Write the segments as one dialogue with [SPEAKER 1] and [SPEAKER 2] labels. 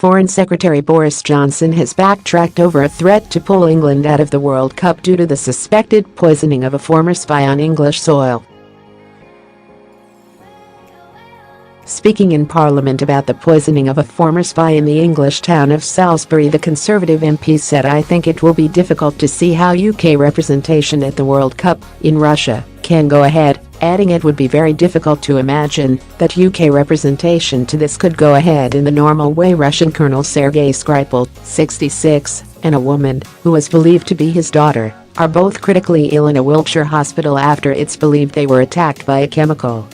[SPEAKER 1] Foreign Secretary Boris Johnson has backtracked over a threat to pull England out of the World Cup due to the suspected poisoning of a former spy on English soil. Speaking in Parliament about the poisoning of a former spy in the English town of Salisbury, the Conservative MP said, "I think it will be difficult to see how UK representation at the World Cup in Russia can go ahead," adding it would be very difficult to imagine that UK representation to this could go ahead in the normal way. Russian Colonel Sergei Skripal, 66, and a woman, who was believed to be his daughter, are both critically ill in a Wiltshire hospital after it's believed they were attacked by a chemical.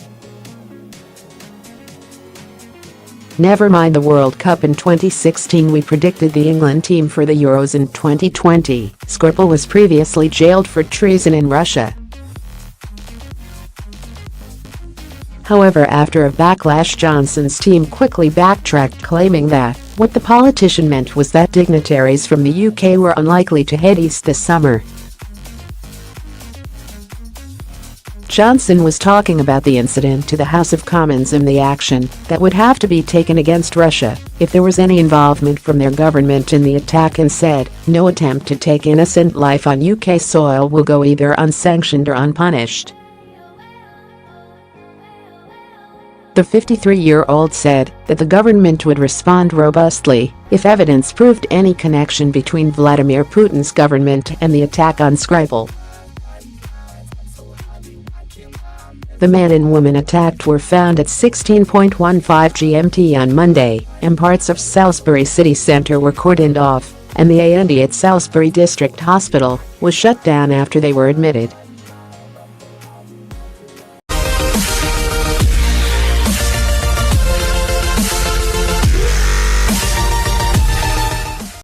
[SPEAKER 1] Never mind the World Cup in 2016, we predicted the England team for the Euros in 2020. Skripal was previously jailed for treason in Russia. However, after a backlash, Johnson's team quickly backtracked, claiming that what the politician meant was that dignitaries from the UK were unlikely to head east this summer. Johnson was talking about the incident to the House of Commons and the action that would have to be taken against Russia if there was any involvement from their government in the attack, and said, "No attempt to take innocent life on UK soil will go either unsanctioned or unpunished." The 53-year-old said that the government would respond robustly if evidence proved any connection between Vladimir Putin's government and the attack on Skripal. The man and woman attacked were found at 16:15 GMT on Monday, and parts of Salisbury city centre were cordoned off, and the A&E at Salisbury District Hospital was shut down after they were admitted.